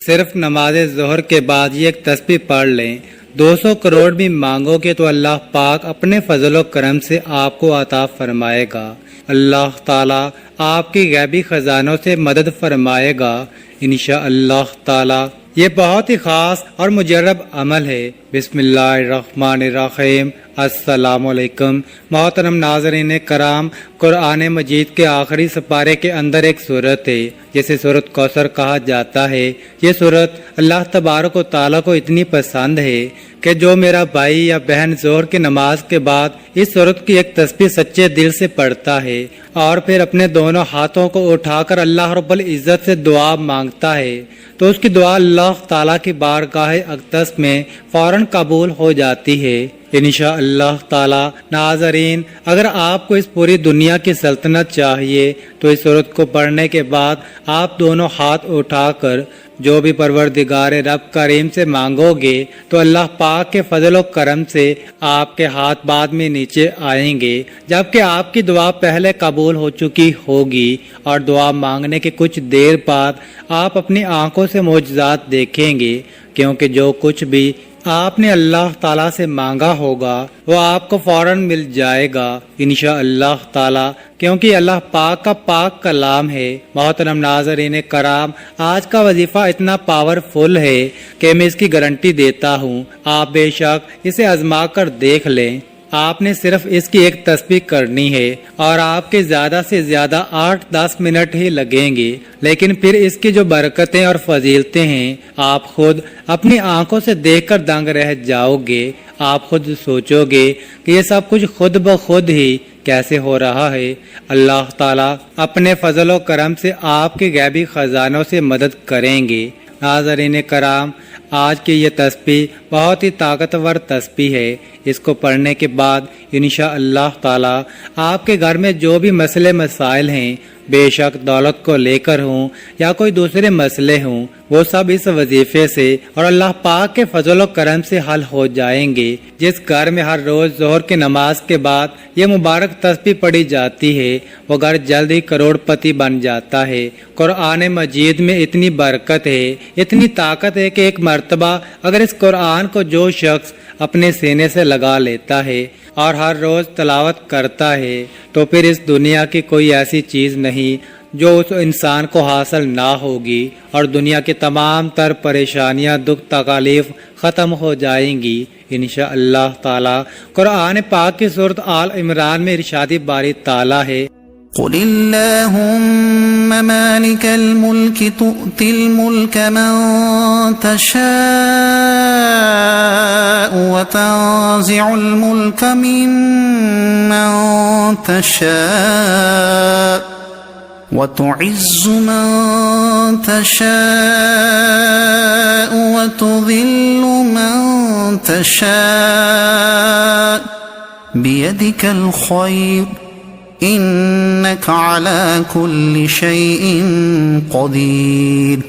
صرف نماز ظہر کے بعد یہ ایک تسبیح پڑھ لیں، 200 کروڑ بھی مانگو گے تو اللہ پاک اپنے فضل و کرم سے آپ کو عطا فرمائے گا۔ اللہ تعالیٰ آپ کی غیبی خزانوں سے مدد فرمائے گا انشاءاللہ تعالیٰ۔ یہ بہت ہی خاص اور مجرب عمل ہے۔ بسم اللہ الرحمن الرحیم۔ السلام علیکم محترم ناظرین کرام، قرآن مجید کے آخری سپارے کے اندر ایک سورت ہے جسے سورت کوثر کہا جاتا ہے۔ یہ سورت اللہ تبارک و تعالیٰ کو اتنی پسند ہے کہ جو میرا بھائی یا بہن ظہر کی نماز کے بعد اس سورت کی ایک تسبیح سچے دل سے پڑھتا ہے اور پھر اپنے دونوں ہاتھوں کو اٹھا کر اللہ رب العزت سے دعا مانگتا ہے تو اس کی دعا اللہ تعالیٰ کی بارگاہ اقدس میں فوراً قبول ہو جاتی ہے انشاءاللہ تعالیٰ۔ ناظرین، اگر آپ کو اس پوری دنیا کی سلطنت چاہیے تو اس سورت کو پڑھنے کے بعد آپ دونوں ہاتھ اٹھا کر جو بھی پروردگار رب کریم سے مانگو گے تو اللہ پاک کے فضل و کرم سے آپ کے ہاتھ بعد میں نیچے آئیں گے، جبکہ آپ کی دعا پہلے قبول ہو چکی ہوگی، اور دعا مانگنے کے کچھ دیر بعد آپ اپنی آنکھوں سے معجزات دیکھیں گے، کیونکہ جو کچھ بھی آپ نے اللہ تعالیٰ سے مانگا ہوگا وہ آپ کو فوراً مل جائے گا انشاءاللہ تعالیٰ، کیونکہ اللہ پاک کا پاک کلام ہے۔ محترم ناظرین کرام، آج کا وظیفہ اتنا پاورفل ہے کہ میں اس کی گارنٹی دیتا ہوں، آپ بے شک اسے آزما کر دیکھ لیں۔ آپ نے صرف اس کی ایک تسبیح کرنی ہے اور آپ کے زیادہ سے زیادہ 8-10 منٹ ہی لگیں گے، لیکن پھر اس کی جو برکتیں اور فضیلتیں ہیں آپ خود اپنی آنکھوں سے دیکھ کر دنگ رہ جاؤ گے۔ آپ خود سوچو گے کہ یہ سب کچھ خود بخود ہی کیسے ہو رہا ہے۔ اللہ تعالیٰ اپنے فضل و کرم سے آپ کے غیبی خزانوں سے مدد کریں گے۔ ناظرین کرام، آج کی یہ تسبیح بہت ہی طاقتور تسبیح ہے۔ اس کو پڑھنے کے بعد انشاءاللہ تعالیٰ آپ کے گھر میں جو بھی مسئلے مسائل ہیں، بے شک دولت کو لے کر ہوں یا کوئی دوسرے مسئلے ہوں، وہ سب اس وظیفے سے اور اللہ پاک کے فضل و کرم سے حل ہو جائیں گے۔ جس گھر میں ہر روز ظہر کی نماز کے بعد یہ مبارک تسبیح پڑھی جاتی ہے وہ گھر جلد ہی کروڑ پتی بن جاتا ہے۔ قرآن مجید میں اتنی برکت ہے، اتنی طاقت ہے کہ ایک مرتبہ اگر اس قرآن کو جو شخص اپنے سینے سے لگا لیتا ہے اور ہر روز تلاوت کرتا ہے تو پھر اس دنیا کی کوئی ایسی چیز نہیں جو اس انسان کو حاصل نہ ہوگی، اور دنیا کی تمام تر پریشانیاں، دکھ، تکالیف ختم ہو جائیں گی انشاءاللہ تعالی۔ قرآن پاک کی سورۃ آل عمران میں ارشاد باری تعالی ہے، قل اللهم مالك الملك تؤتي الملك من تشاء وتنزع الملك ممن تشاء وتعز من تشاء وتذل من تشاء بيدك الخير انك على كل شيء قدیر۔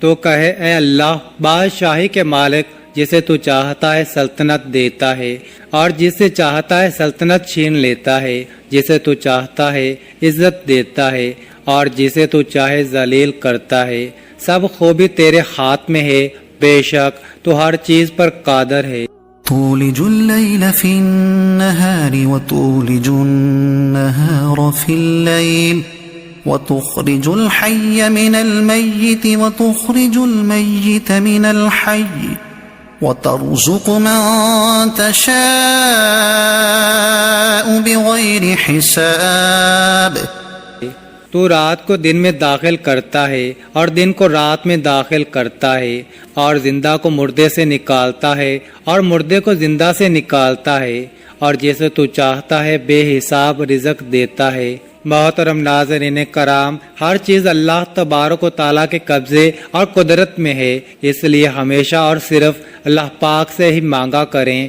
تو کہے اے اللہ، بادشاہی کے مالک، جسے تو چاہتا ہے سلطنت دیتا ہے اور جسے چاہتا ہے سلطنت چھین لیتا ہے، جسے تو چاہتا ہے عزت دیتا ہے اور جسے تو چاہے ذلیل کرتا ہے، سب خوبی تیرے ہاتھ میں ہے، بے شک تو ہر چیز پر قادر ہے۔ تولج الليل في النهار وتولج النهار في الليل وتخرج الحي من الميت وتخرج الميت من الحي وترزق من تشاء بغير حساب۔ تو رات کو دن میں داخل کرتا ہے اور دن کو رات میں داخل کرتا ہے، اور زندہ کو مردے سے نکالتا ہے اور مردے کو زندہ سے نکالتا ہے، اور جیسے تو چاہتا ہے بے حساب رزق دیتا ہے۔ محترم ناظرین کرام، ہر چیز اللہ تبارک و تعالیٰ کے قبضے اور قدرت میں ہے، اس لیے ہمیشہ اور صرف اللہ پاک سے ہی مانگا کریں۔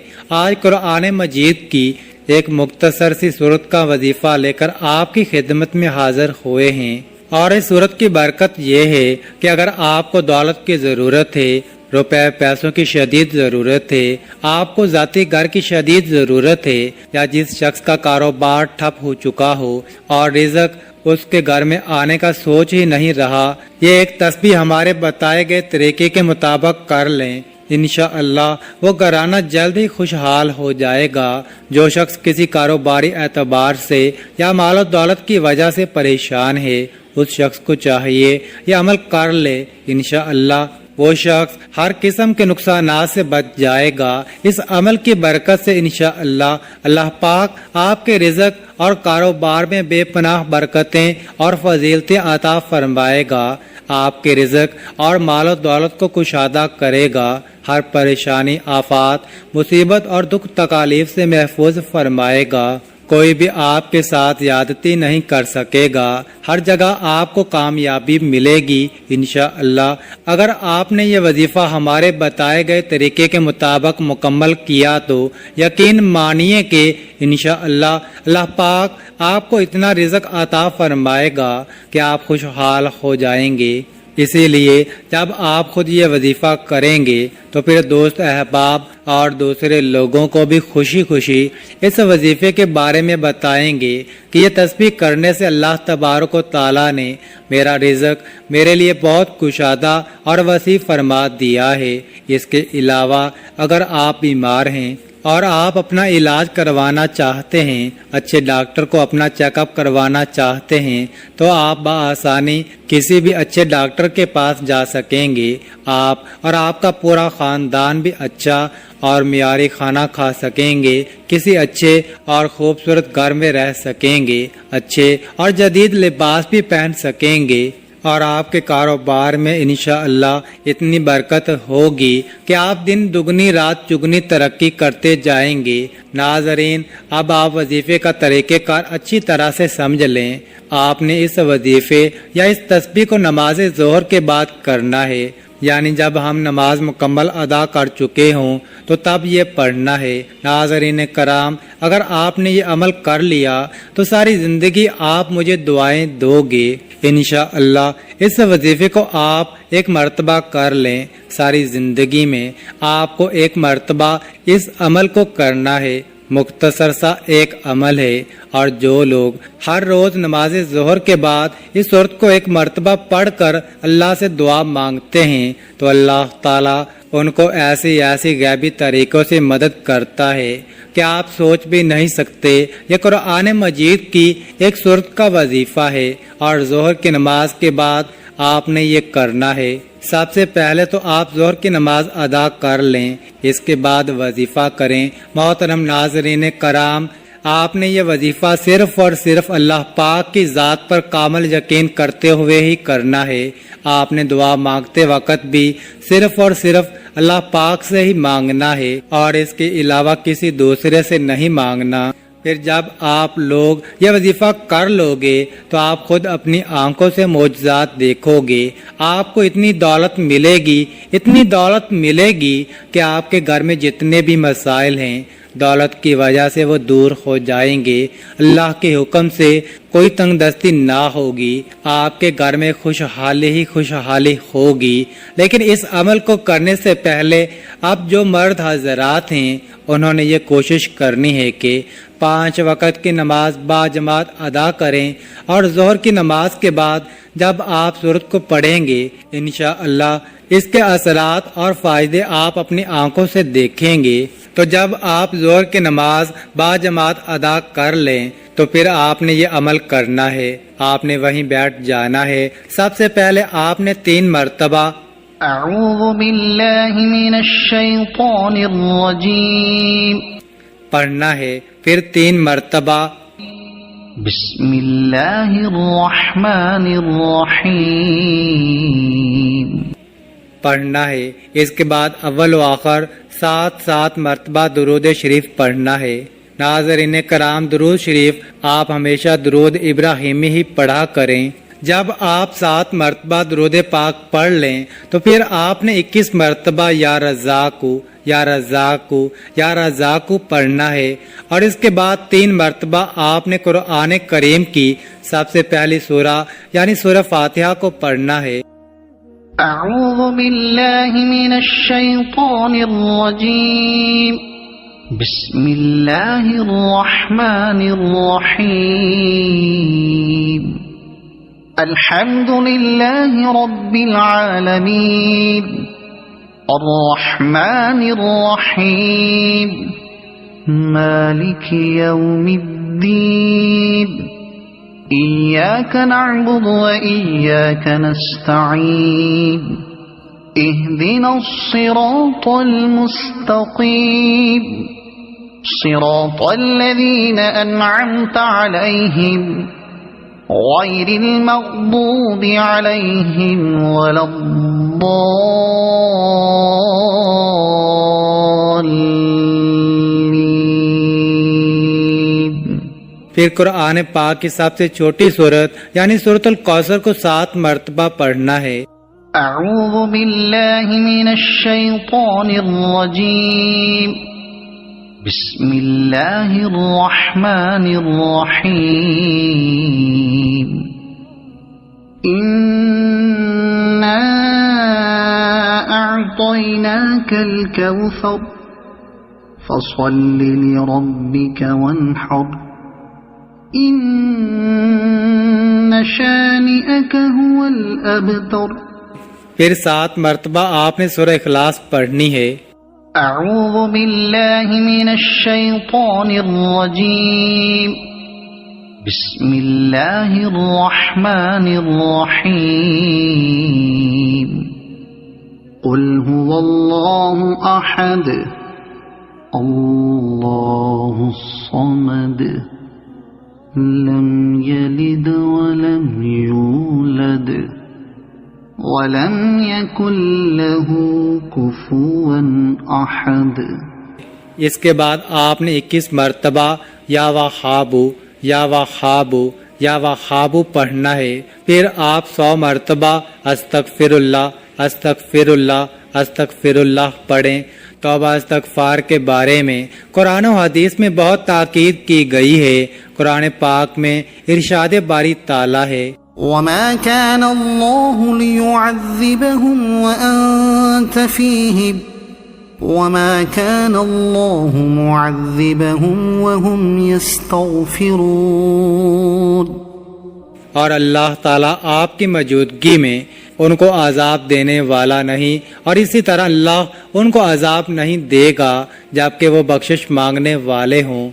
آج قرآن مجید کی ایک مختصر سی سورت کا وظیفہ لے کر آپ کی خدمت میں حاضر ہوئے ہیں، اور اس سورت کی برکت یہ ہے کہ اگر آپ کو دولت کی ضرورت ہے، روپے پیسوں کی شدید ضرورت ہے، آپ کو ذاتی گھر کی شدید ضرورت ہے، یا جس شخص کا کاروبار ٹھپ ہو چکا ہو اور رزق اس کے گھر میں آنے کا سوچ ہی نہیں رہا۔ یہ ایک تسبیح ہمارے بتائے گئے طریقے کے مطابق کر لیں، انشاءاللہ وہ گھرانہ جلد ہی خوشحال ہو جائے گا۔ جو شخص کسی کاروباری اعتبار سے یا مال و دولت کی وجہ سے پریشان ہے، اس شخص کو چاہیے یہ عمل کر لے، انشاءاللہ وہ شخص ہر قسم کے نقصانات سے بچ جائے گا۔ اس عمل کی برکت سے انشاءاللہ اللہ پاک آپ کے رزق اور کاروبار میں بے پناہ برکتیں اور فضیلتیں عطا فرمائے گا، آپ کے رزق اور مال و دولت کو کشادہ کرے گا، ہر پریشانی، آفات، مصیبت اور دکھ تکالیف سے محفوظ فرمائے گا۔ کوئی بھی آپ کے ساتھ زیادتی نہیں کر سکے گا، ہر جگہ آپ کو کامیابی ملے گی انشاءاللہ۔ اگر آپ نے یہ وظیفہ ہمارے بتائے گئے طریقے کے مطابق مکمل کیا تو یقین مانیے کہ انشاءاللہ اللہ پاک آپ کو اتنا رزق عطا فرمائے گا کہ آپ خوشحال ہو جائیں گے۔ اسی لیے جب آپ خود یہ وظیفہ کریں گے تو پھر دوست احباب اور دوسرے لوگوں کو بھی خوشی خوشی اس وظیفے کے بارے میں بتائیں گے کہ یہ تسبیح کرنے سے اللہ تبارک و تعالیٰ نے میرا رزق میرے لیے بہت کشادہ اور وسیع فرما دیا ہے۔ اس کے علاوہ اگر آپ بیمار ہیں اور آپ اپنا علاج کروانا چاہتے ہیں، اچھے ڈاکٹر کو اپنا چیک اپ کروانا چاہتے ہیں تو آپ بآسانی کسی بھی اچھے ڈاکٹر کے پاس جا سکیں گے۔ آپ اور آپ کا پورا خاندان بھی اچھا اور معیاری کھانا کھا سکیں گے، کسی اچھے اور خوبصورت گھر میں رہ سکیں گے، اچھے اور جدید لباس بھی پہن سکیں گے، اور آپ کے کاروبار میں انشاءاللہ اتنی برکت ہوگی کہ آپ دن دگنی رات چگنی ترقی کرتے جائیں گے۔ ناظرین، اب آپ وظیفے کا طریقہ کار اچھی طرح سے سمجھ لیں۔ آپ نے اس وظیفے یا اس تسبیح کو نماز ظہر کے بعد کرنا ہے، یعنی جب ہم نماز مکمل ادا کر چکے ہوں تو تب یہ پڑھنا ہے۔ ناظرین کرام، اگر آپ نے یہ عمل کر لیا تو ساری زندگی آپ مجھے دعائیں دو گے انشاءاللہ۔ اس وظیفے کو آپ ایک مرتبہ کر لیں، ساری زندگی میں آپ کو ایک مرتبہ اس عمل کو کرنا ہے۔ مختصر سا ایک عمل ہے، اور جو لوگ ہر روز نماز ظہر کے بعد اس صورت کو ایک مرتبہ پڑھ کر اللہ سے دعا مانگتے ہیں تو اللہ تعالیٰ ان کو ایسی غیبی طریقوں سے مدد کرتا ہے کہ آپ سوچ بھی نہیں سکتے۔ یہ قرآن مجید کی ایک صورت کا وظیفہ ہے، اور ظہر کی نماز کے بعد آپ نے یہ کرنا ہے۔ سب سے پہلے تو آپ ظہر کی نماز ادا کر لیں، اس کے بعد وظیفہ کریں۔ محترم ناظرین کرام، آپ نے یہ وظیفہ صرف اور صرف اللہ پاک کی ذات پر کامل یقین کرتے ہوئے ہی کرنا ہے۔ آپ نے دعا مانگتے وقت بھی صرف اور صرف اللہ پاک سے ہی مانگنا ہے، اور اس کے علاوہ کسی دوسرے سے نہیں مانگنا۔ پھر جب آپ لوگ یہ وظیفہ کر لو گے تو آپ خود اپنی آنکھوں سے معجزات دیکھو گے۔ آپ کو اتنی دولت ملے گی، اتنی دولت ملے گی کہ آپ کے گھر میں جتنے بھی مسائل ہیں دولت کی وجہ سے وہ دور ہو جائیں گے۔ اللہ کے حکم سے کوئی تنگ دستی نہ ہوگی، آپ کے گھر میں خوشحالی ہی خوشحالی ہوگی۔ لیکن اس عمل کو کرنے سے پہلے اب جو مرد حضرات ہیں انہوں نے یہ کوشش کرنی ہے کہ 5 وقت کی نماز با جماعت ادا کریں، اور ظہر کی نماز کے بعد جب آپ سورت کو پڑھیں گے انشاءاللہ اس کے اثرات اور فائدے آپ اپنی آنکھوں سے دیکھیں گے۔ تو جب آپ ظہر کی نماز با جماعت ادا کر لیں تو پھر آپ نے یہ عمل کرنا ہے، آپ نے وہیں بیٹھ جانا ہے۔ سب سے پہلے آپ نے 3 مرتبہ اعوذ باللہ من الشیطان الرجیم پڑھنا ہے، پھر 3 مرتبہ بسم اللہ الرحمن الرحیم پڑھنا ہے۔ اس کے بعد اول و آخر 7 مرتبہ درود شریف پڑھنا ہے۔ ناظرین کرام، درود شریف آپ ہمیشہ درود ابراہیمی ہی پڑھا کریں۔ جب آپ 7 مرتبہ درود پاک پڑھ لیں تو پھر آپ نے 21 مرتبہ یا رزاقو یا رزاقو یا رزاقو پڑھنا ہے، اور اس کے بعد 3 مرتبہ آپ نے قرآن کریم کی سب سے پہلی سورہ یعنی سورہ فاتحہ کو پڑھنا ہے۔ اعوذ باللہ من الشیطان الرجیم بسم اللہ الرحمن الرحیم الحمد لله رب العالمين الرحمن الرحيم مالك يوم الدين إياك نعبد وإياك نستعين اهدنا الصراط المستقيم صراط الذين أنعمت عليهم غير المغضوب عليهم ولا الضالين۔ پھر قرآن پاک کی سب سے چھوٹی سورت یعنی سورۃ الکوثر کو 7 مرتبہ پڑھنا ہے۔ اعوذ باللہ من الشیطان الرجیم بسم اللہ الرحمن الرحیم انا اعطیناک الکوثر فصل لربک وانحر ان شانئک هو الابتر۔ پھر 7 مرتبہ آپ نے سورہ اخلاص پڑھنی ہے۔ اعوذ باللہ من الشیطان الرجیم بسم اللہ الرحمن الرحیم قل هو اللہ احد اللہ الصمد لم یلد ولم یولد وَلَمْ يَكُنْ لَهُ كُفُوًا أَحَدٌ۔ اس کے بعد آپ نے 21 مرتبہ یا وہابو یا وہابو یا وہابو پڑھنا ہے۔ پھر آپ 100 مرتبہ استغفر اللہ استغفر اللہ استغفر اللہ پڑھیں۔ توبہ استغفار کے بارے میں قرآن و حدیث میں بہت تاکید کی گئی ہے۔ قرآن پاک میں ارشاد باری تعالیٰ ہے وَمَا كَانَ اللَّهُ لِيُعَذِّبَهُمْ وَأَنْتَ فِيهِمْ وَمَا كَانَ اللَّهُ مُعَذِّبَهُمْ وَهُمْ يَسْتَغْفِرُونَ۔ اور اللہ تعالیٰ آپ کی موجودگی میں ان کو عذاب دینے والا نہیں، اور اسی طرح اللہ ان کو عذاب نہیں دے گا جبکہ وہ بخشش مانگنے والے ہوں۔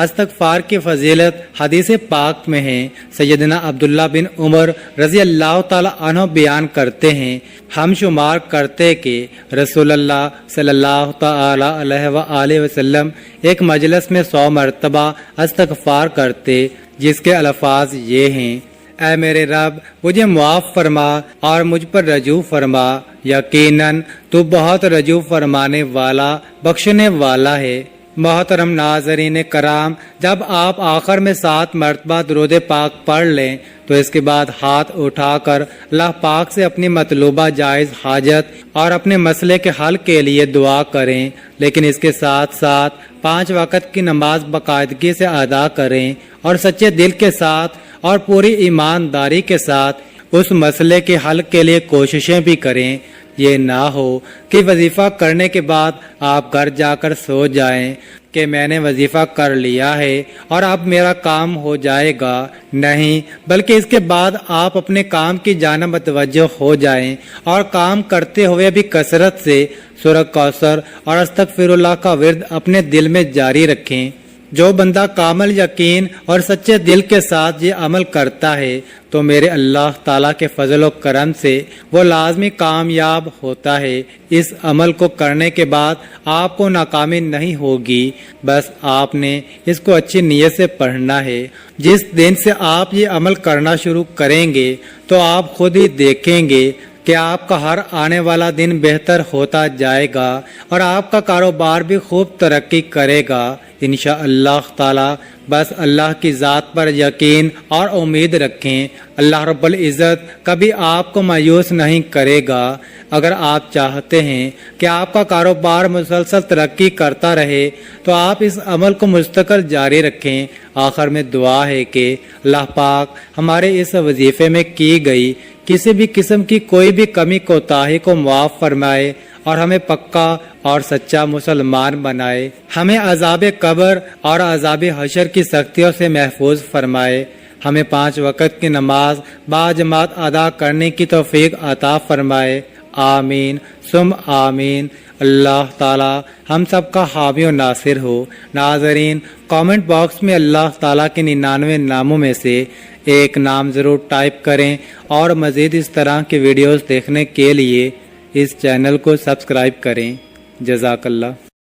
استغفار کی فضیلت حدیث پاک میں ہے۔ سیدنا عبداللہ بن عمر رضی اللہ تعالی عنہ بیان کرتے ہیں، ہم شمار کرتے کہ رسول اللہ صلی اللہ تعالی علیہ وآلہ وسلم ایک مجلس میں 100 مرتبہ استغفار کرتے، جس کے الفاظ یہ ہیں: اے میرے رب مجھے معاف فرما اور مجھ پر رجوع فرما، یقیناً تو بہت رجوع فرمانے والا بخشنے والا ہے۔ محترم ناظرین کرام، جب آپ آخر میں 7 مرتبہ درود پاک پڑھ لیں تو اس کے بعد ہاتھ اٹھا کر اللہ پاک سے اپنی مطلوبہ جائز حاجت اور اپنے مسئلے کے حل کے لیے دعا کریں، لیکن اس کے ساتھ ساتھ 5 وقت کی نماز باقاعدگی سے ادا کریں اور سچے دل کے ساتھ اور پوری ایمانداری کے ساتھ اس مسئلے کے حل کے لیے کوششیں بھی کریں۔ یہ نہ ہو کہ وظیفہ کرنے کے بعد آپ گھر جا کر سو جائیں کہ میں نے وظیفہ کر لیا ہے اور اب میرا کام ہو جائے گا، نہیں، بلکہ اس کے بعد آپ اپنے کام کی جانب متوجہ ہو جائیں اور کام کرتے ہوئے بھی کثرت سے سورہ کوثر اور استغفر اللہ کا ورد اپنے دل میں جاری رکھیں۔ جو بندہ کامل یقین اور سچے دل کے ساتھ یہ عمل کرتا ہے تو میرے اللہ تعالیٰ کے فضل و کرم سے وہ لازمی کامیاب ہوتا ہے۔ اس عمل کو کرنے کے بعد آپ کو ناکامی نہیں ہوگی، بس آپ نے اس کو اچھی نیت سے پڑھنا ہے۔ جس دن سے آپ یہ عمل کرنا شروع کریں گے تو آپ خود ہی دیکھیں گے کہ آپ کا ہر آنے والا دن بہتر ہوتا جائے گا اور آپ کا کاروبار بھی خوب ترقی کرے گا انشاءاللہ تعالی۔ بس اللہ کی ذات پر یقین اور امید رکھیں، اللہ رب العزت کبھی آپ کو مایوس نہیں کرے گا۔ اگر آپ چاہتے ہیں کہ آپ کا کاروبار مسلسل ترقی کرتا رہے تو آپ اس عمل کو مستقل جاری رکھیں۔ آخر میں دعا ہے کہ اللہ پاک ہمارے اس وظیفے میں کی گئی کسی بھی قسم کی کوئی بھی کمی کوتاہی کو معاف فرمائے اور ہمیں پکا اور سچا مسلمان بنائے، ہمیں عذاب قبر اور عذاب حشر کی سختیوں سے محفوظ فرمائے، ہمیں 5 وقت کی نماز باجماعت ادا کرنے کی توفیق عطا فرمائے، آمین ثم آمین۔ اللہ تعالی ہم سب کا حامی و ناصر ہو۔ ناظرین، کامنٹ باکس میں اللہ تعالیٰ کے 99 ناموں میں سے ایک نام ضرور ٹائپ کریں، اور مزید اس طرح کی ویڈیوز دیکھنے کے لیے اس چینل کو سبسکرائب کریں۔ جزاک اللہ۔